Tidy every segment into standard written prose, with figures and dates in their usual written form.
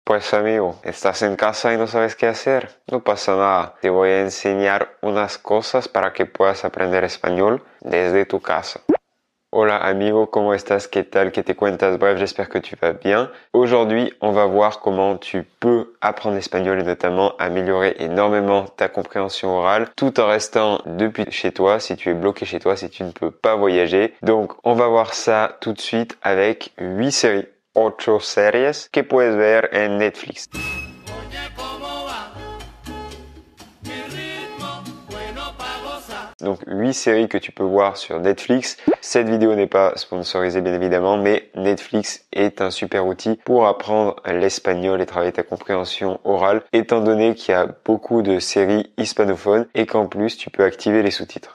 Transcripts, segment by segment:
Pues amigo, estás en casa y no sabes qué hacer. No pasa nada. Te voy a enseñar unas cosas para que puedas aprender espagnol desde tu casa. Hola amigo, ¿cómo estás? ¿Qué tal? ¿Qué te cuentas? Bref, j'espère que tu vas bien. Aujourd'hui, on va voir comment tu peux apprendre l'espagnol et notamment améliorer énormément ta compréhension orale tout en restant depuis chez toi, si tu es bloqué chez toi, si tu ne peux pas voyager. Donc, on va voir ça tout de suite avec 8 séries. 8 series que puedes ver en Netflix. Donc 8 séries que tu peux voir sur Netflix. Cette vidéo n'est pas sponsorisée bien évidemment, mais Netflix est un super outil pour apprendre l'espagnol et travailler ta compréhension orale, étant donné qu'il y a beaucoup de séries hispanophones et qu'en plus tu peux activer les sous-titres.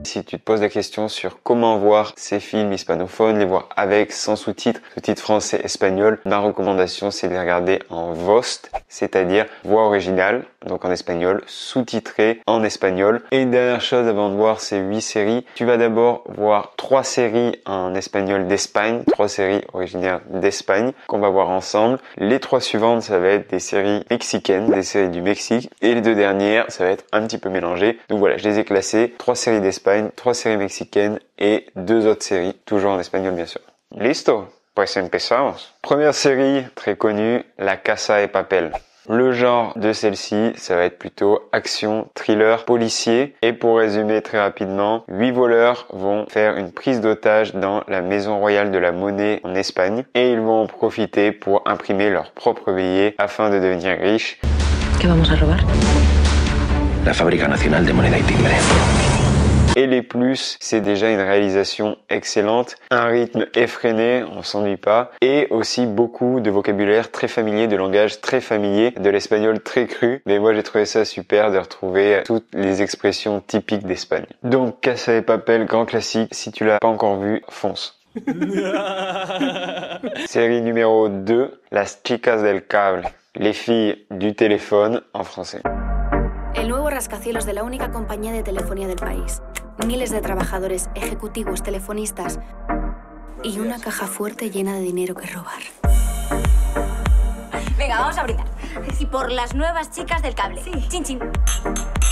Si tu te poses la question sur comment voir ces films hispanophones, les voir avec, sans sous-titres, sous-titres français, espagnol, ma recommandation c'est de les regarder en VOST, c'est-à-dire voix originale, donc en espagnol, sous-titré en espagnol. Et une dernière chose avant de voir ces 8 séries, tu vas d'abord voir 3 séries en espagnol d'Espagne, 3 séries originaires d'Espagne qu'on va voir ensemble. Les 3 suivantes, ça va être des séries mexicaines, des séries du Mexique, et les 2 dernières, ça va être un petit peu mélangé. Donc voilà, je les ai classées, 3 séries d'Espagne, 3 séries mexicaines et 2 autres séries, toujours en espagnol bien sûr. Listo? Pues empezamos. Première série très connue, La Casa de Papel. Le genre de celle-ci, ça va être plutôt action, thriller, policier. Et pour résumer très rapidement, 8 voleurs vont faire une prise d'otage dans la Maison Royale de la Monnaie en Espagne. Et ils vont en profiter pour imprimer leur propre billet afin de devenir riches. ¿Qué vamos a robar? La Fábrica Nacional de Moneda y Timbre. Et les plus, c'est déjà une réalisation excellente, un rythme effréné, on s'ennuie pas, et aussi beaucoup de vocabulaire très familier, de langage très familier, de l'espagnol très cru. Mais moi j'ai trouvé ça super de retrouver toutes les expressions typiques d'Espagne. Donc Casa de Papel, grand classique, si tu l'as pas encore vu, fonce. Série numéro 2, Las Chicas del Cable, les filles du téléphone en français. El nuevo rascacielos de la única compañía de telefonía del país. Miles de trabajadores, ejecutivos, telefonistas y una caja fuerte llena de dinero que robar. Venga, vamos a brindar. Y por las nuevas chicas del cable. Sí. Chin chin.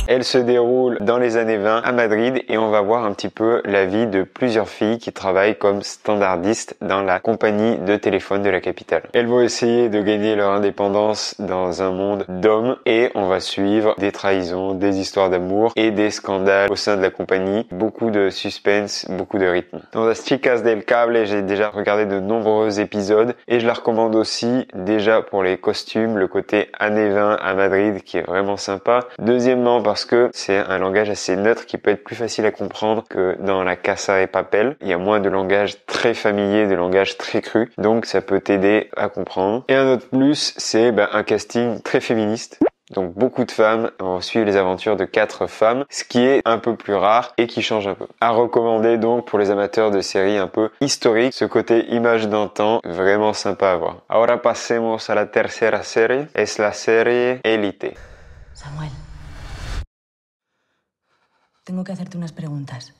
Elle se déroule dans les années 20 à Madrid et on va voir un petit peu la vie de plusieurs filles qui travaillent comme standardistes dans la compagnie de téléphone de la capitale. Elles vont essayer de gagner leur indépendance dans un monde d'hommes et on va suivre des trahisons, des histoires d'amour et des scandales au sein de la compagnie. Beaucoup de suspense, beaucoup de rythme. Dans Las Chicas del Cable, j'ai déjà regardé de nombreux épisodes et je la recommande aussi déjà pour les costumes, le côté années 20 à Madrid qui est vraiment sympa. Deuxièmement parce que c'est un langage assez neutre qui peut être plus facile à comprendre que dans la Casa de Papel. Il y a moins de langage très familier, de langage très cru, donc ça peut t'aider à comprendre. Et un autre plus, c'est un casting très féministe. Donc beaucoup de femmes, on suit les aventures de 4 femmes, ce qui est un peu plus rare et qui change un peu. À recommander donc pour les amateurs de séries un peu historiques, ce côté image d'antan, vraiment sympa à voir. Ahora pasemos a la tercera serie, es la serie Élite. Samuel, tengo que hacerte unas preguntas.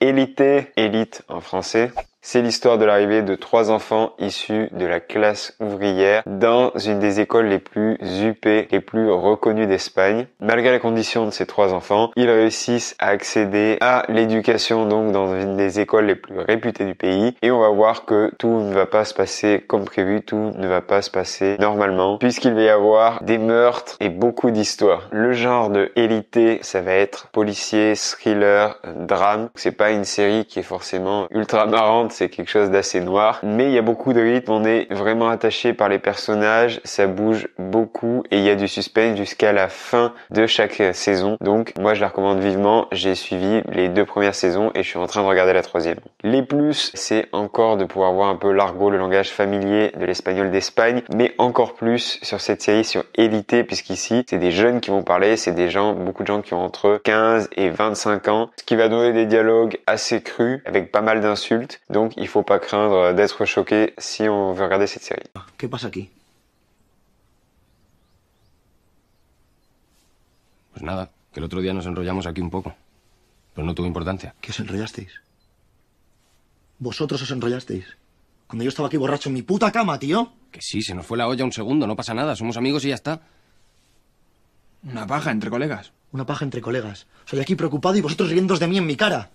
Élite, élite en français, c'est l'histoire de l'arrivée de 3 enfants issus de la classe ouvrière dans une des écoles les plus huppées, les plus reconnues d'Espagne. Malgré la condition de ces 3 enfants, ils réussissent à accéder à l'éducation donc dans une des écoles les plus réputées du pays. Et on va voir que tout ne va pas se passer comme prévu, tout ne va pas se passer normalement, puisqu'il va y avoir des meurtres et beaucoup d'histoires. Le genre de Élite, ça va être policier, thriller, drame. C'est pas une série qui est forcément ultra marrante, c'est quelque chose d'assez noir, mais il y a beaucoup de rythme, on est vraiment attaché par les personnages, ça bouge beaucoup et il y a du suspense jusqu'à la fin de chaque saison. Donc moi je la recommande vivement, j'ai suivi les 2 premières saisons et je suis en train de regarder la 3e. Les plus, c'est encore de pouvoir voir un peu l'argot, le langage familier de l'espagnol d'Espagne, mais encore plus sur cette série sur Élite, puisqu'ici c'est des jeunes qui vont parler, c'est des gens, beaucoup de gens qui ont entre 15 et 25 ans, ce qui va donner des dialogues assez crus avec pas mal d'insultes. Donc il faut pas craindre d'être choqué si on veut regarder cette série. ¿Qué pasa aquí? Pues nada, que el otro día nos enrollamos aquí un poco. Pero no tuvo importancia. ¿Qué os enrollasteis? ¿Vosotros os enrollasteis? Cuando yo estaba aquí borracho en mi puta cama, tío. Que sí, se nos fue la olla un segundo, no pasa nada, somos amigos y ya está. Una paja entre colegas. Una paja entre colegas. Soy aquí preocupado y vosotros riéndos de mí en mi cara.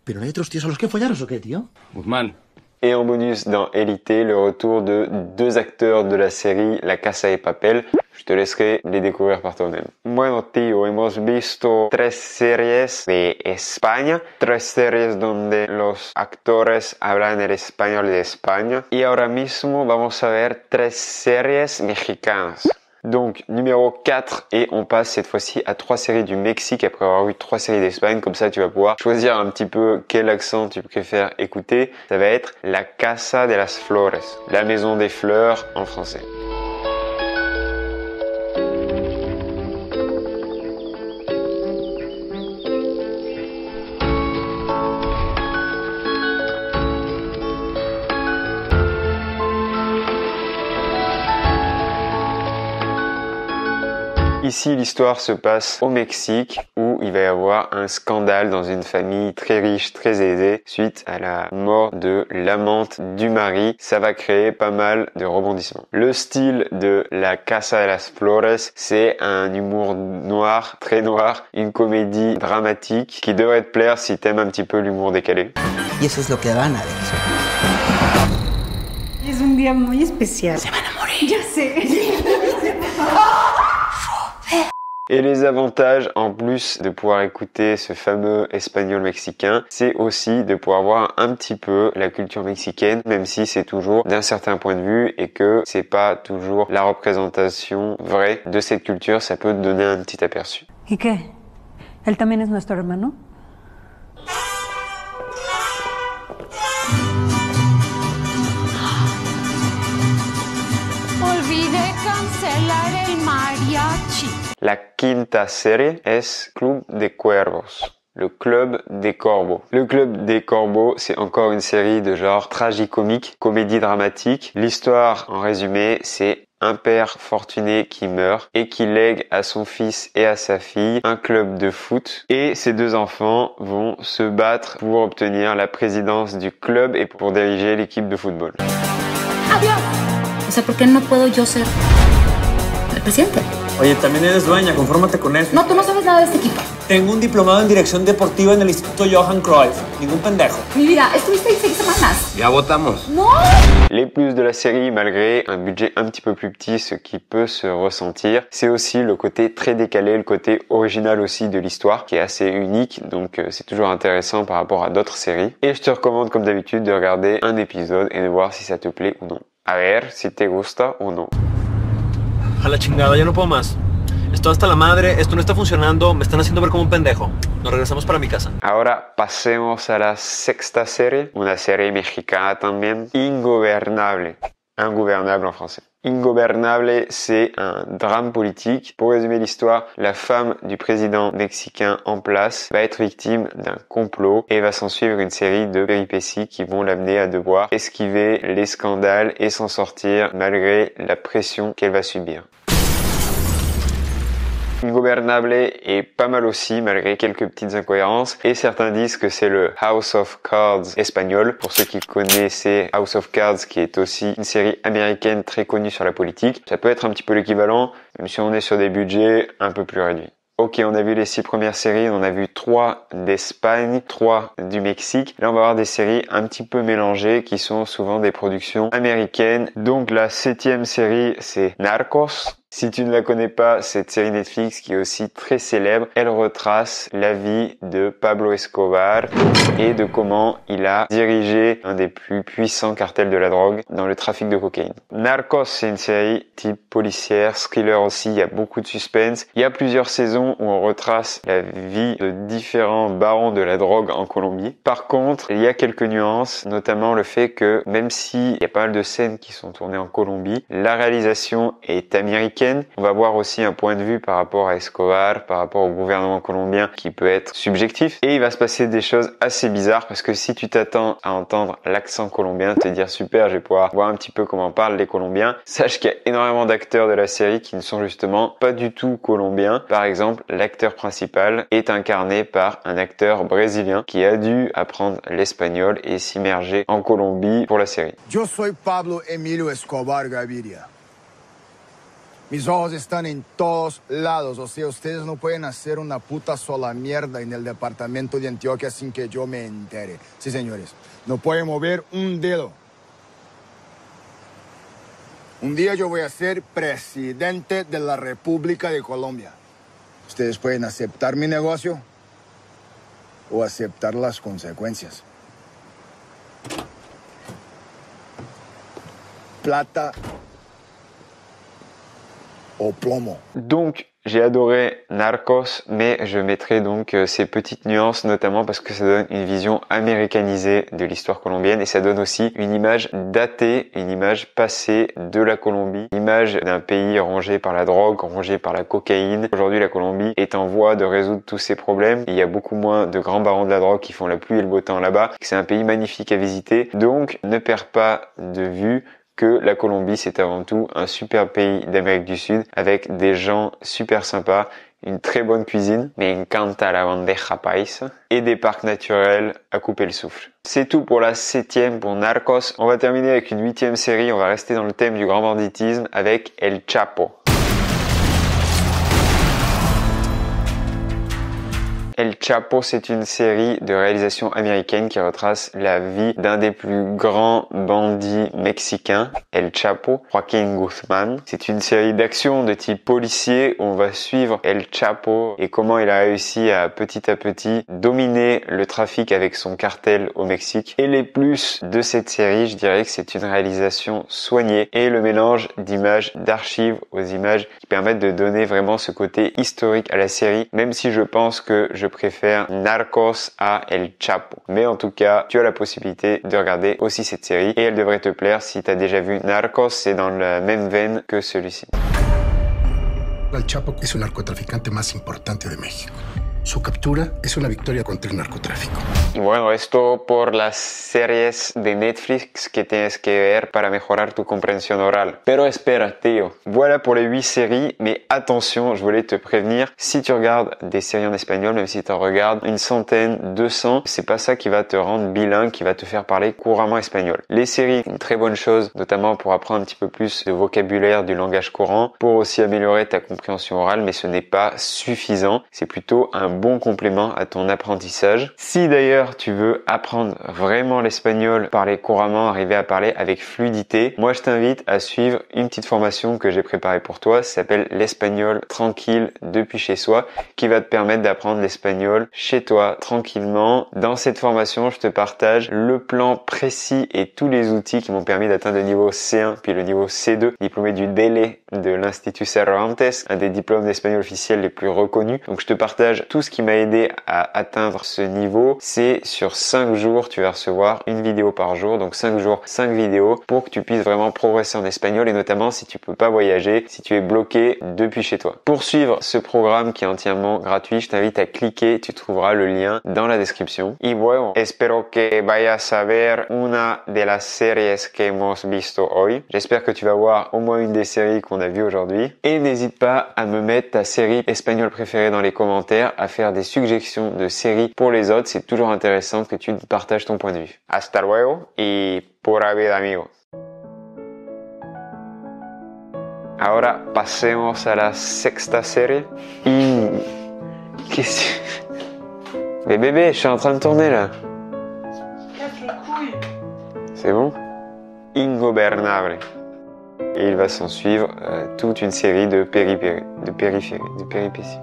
¿Pero no hay otros tíos a los que follaros o qué, tío? Guzmán. Et en bonus dans Élité, le retour de deux acteurs de la série La Casa de Papel. Je te laisserai les découvrir par toi-même. Bueno, tío, hemos visto 3 series de España, 3 series donde los actores hablan el español de España. Y ahora mismo vamos a ver 3 series mexicanas. Donc, numéro 4, et on passe cette fois-ci à 3 séries du Mexique après avoir eu 3 séries d'Espagne. Comme ça, tu vas pouvoir choisir un petit peu quel accent tu préfères écouter. Ça va être La Casa de las Flores, la maison des fleurs en français. Ici, l'histoire se passe au Mexique où il va y avoir un scandale dans une famille très riche, très aisée suite à la mort de l'amante du mari. Ça va créer pas mal de rebondissements. Le style de La Casa de las Flores, c'est un humour noir, très noir, une comédie dramatique qui devrait te plaire si t'aimes un petit peu l'humour décalé. Y eso es lo que van a ver. Es un día muy especial. Se van a morir. Ya sé. Et les avantages, en plus de pouvoir écouter ce fameux espagnol mexicain, c'est aussi de pouvoir voir un petit peu la culture mexicaine, même si c'est toujours d'un certain point de vue et que c'est pas toujours la représentation vraie de cette culture, ça peut te donner un petit aperçu. ¿Y qué? ¿Él también es nuestro hermano? Olvidé cancelar el mariachi. La quinta serie es Club de Cuervos. Le Club des Corbeaux. Le Club des Corbeaux, c'est encore une série de genre tragicomique, comédie dramatique. L'histoire, en résumé, c'est un père fortuné qui meurt et qui lègue à son fils et à sa fille un club de foot. Et ces 2 enfants vont se battre pour obtenir la présidence du club et pour diriger l'équipe de football. ¡Adiós! O sea, ¿por qué no puedo yo ser el presidente? Oye, también eres dueña, confórmate con eso. No, tú no sabes nada de este equipo. Tengo un diplomado en dirección deportiva en el Instituto Johan Cruyff. Ningún pendejo. Mi vida, estuviste ahí 6 semanas. Ya votamos. ¡No! Les plus de la série, malgré un budget un petit peu plus petit, ce qui peut se ressentir, c'est aussi le côté très décalé, le côté original aussi de l'histoire, qui est assez unique, donc c'est toujours intéressant par rapport à d'autres séries. Et je te recommande, comme d'habitude, de regarder un épisode et de voir si ça te plaît ou non. A ver si te gusta o no. A la chingada, ya no puedo más. Estoy hasta la madre, esto no está funcionando, me están haciendo ver como un pendejo. Nos regresamos para mi casa. Ahora pasemos a la sexta serie, una serie mexicana también, Ingobernable. Ingobernable en français. Ingobernable, c'est un drame politique. Pour résumer l'histoire, la femme du président mexicain en place va être victime d'un complot et va s'en suivre une série de péripéties qui vont l'amener à devoir esquiver les scandales et s'en sortir malgré la pression qu'elle va subir. Ingobernable est pas mal aussi, malgré quelques petites incohérences, et certains disent que c'est le House of Cards espagnol. Pour ceux qui connaissaient House of Cards, qui est aussi une série américaine très connue sur la politique, ça peut être un petit peu l'équivalent, même si on est sur des budgets un peu plus réduits. Ok, on a vu les 6 premières séries, on a vu 3 d'Espagne, 3 du Mexique. Là, on va avoir des séries un petit peu mélangées qui sont souvent des productions américaines. Donc la 7e série, c'est Narcos. Si tu ne la connais pas, cette série Netflix qui est aussi très célèbre, elle retrace la vie de Pablo Escobar et de comment il a dirigé un des plus puissants cartels de la drogue dans le trafic de cocaïne. Narcos, c'est une série type policière, thriller aussi, il y a beaucoup de suspense. Il y a plusieurs saisons où on retrace la vie de différents barons de la drogue en Colombie. Par contre, il y a quelques nuances, notamment le fait que même s'il y a pas mal de scènes qui sont tournées en Colombie, la réalisation est américaine américaine. On va voir aussi un point de vue par rapport à Escobar, par rapport au gouvernement colombien qui peut être subjectif. Et il va se passer des choses assez bizarres parce que si tu t'attends à entendre l'accent colombien, te dire super, je vais pouvoir voir un petit peu comment parlent les Colombiens, sache qu'il y a énormément d'acteurs de la série qui ne sont justement pas du tout colombiens. Par exemple, l'acteur principal est incarné par un acteur brésilien qui a dû apprendre l'espagnol et s'immerger en Colombie pour la série. Yo soy Pablo Emilio Escobar Gaviria. Mis ojos están en todos lados, o sea, ustedes no pueden hacer una puta sola mierda en el departamento de Antioquia sin que yo me entere. Sí, señores, no pueden mover un dedo. Un día yo voy a ser presidente de la República de Colombia. Ustedes pueden aceptar mi negocio o aceptar las consecuencias. Plata au plomo. Donc, j'ai adoré Narcos, mais je mettrai donc ces petites nuances, notamment parce que ça donne une vision américanisée de l'histoire colombienne et ça donne aussi une image datée, une image passée de la Colombie, l'image d'un pays rongé par la drogue, rongé par la cocaïne. Aujourd'hui, la Colombie est en voie de résoudre tous ces problèmes. Il y a beaucoup moins de grands barons de la drogue qui font la pluie et le beau temps là-bas. C'est un pays magnifique à visiter, donc ne perds pas de vue que la Colombie, c'est avant tout un super pays d'Amérique du Sud avec des gens super sympas, une très bonne cuisine, me encanta la bandeja paisa, et des parcs naturels à couper le souffle. C'est tout pour la 7e pour Narcos. On va terminer avec une 8e série. On va rester dans le thème du grand banditisme avec El Chapo. El Chapo, c'est une série de réalisation américaine qui retrace la vie d'un des plus grands bandits mexicains, El Chapo, Joaquín Guzmán. C'est une série d'action de type policier où on va suivre El Chapo et comment il a réussi à petit dominer le trafic avec son cartel au Mexique. Et les plus de cette série, je dirais que c'est une réalisation soignée et le mélange d'images d'archives aux images qui permettent de donner vraiment ce côté historique à la série, même si je pense que je préfère Narcos à El Chapo. Mais en tout cas, tu as la possibilité de regarder aussi cette série et elle devrait te plaire si tu as déjà vu Narcos, c'est dans la même veine que celui-ci. El Chapo es el narcotraficante más importante de México. Su captura es una victoria contra el narcotráfico. Y bueno, esto por las series de Netflix que tienes que ver para mejorar tu compréhension orale. Pero espera, tío. Voilà pour les 8 séries, mais attention, je voulais te prévenir, si tu regardes des séries en espagnol, même si tu en regardes une centaine, 200, c'est pas ça qui va te rendre bilingue, qui va te faire parler couramment espagnol. Les séries, une très bonne chose, notamment pour apprendre un petit peu plus de vocabulaire, du langage courant, pour aussi améliorer ta compréhension orale, mais ce n'est pas suffisant. C'est plutôt un bon complément à ton apprentissage. Si d'ailleurs tu veux apprendre vraiment l'espagnol, parler couramment, arriver à parler avec fluidité, moi je t'invite à suivre une petite formation que j'ai préparée pour toi. Ça s'appelle l'espagnol tranquille depuis chez soi, qui va te permettre d'apprendre l'espagnol chez toi tranquillement. Dans cette formation, je te partage le plan précis et tous les outils qui m'ont permis d'atteindre le niveau C1 puis le niveau C2, diplômé du DELE de l'Institut Cervantes, un des diplômes d'espagnol officiels les plus reconnus. Donc je te partage tout ce qui m'a aidé à atteindre ce niveau. C'est sur 5 jours, tu vas recevoir une vidéo par jour. Donc 5 jours, 5 vidéos pour que tu puisses vraiment progresser en espagnol et notamment si tu peux pas voyager, si tu es bloqué depuis chez toi. Pour suivre ce programme qui est entièrement gratuit, je t'invite à cliquer, tu trouveras le lien dans la description. Y bueno, espero que vayas a ver una de las series que hemos visto hoy. J'espère que tu vas voir au moins une des séries qu'on a vues aujourd'hui. Et n'hésite pas à me mettre ta série espagnole préférée dans les commentaires, à faire des suggestions de séries pour les autres. C'est toujours intéressant que tu partages ton point de vue. Hasta luego y pura vida, amigos. Ahora pasemos a la sexta serie. Y... Qu'est-ce que... Mais bébé, je suis en train de tourner là. C'est bon? Ingobernable. Et il va s'en suivre toute une série de péripéties.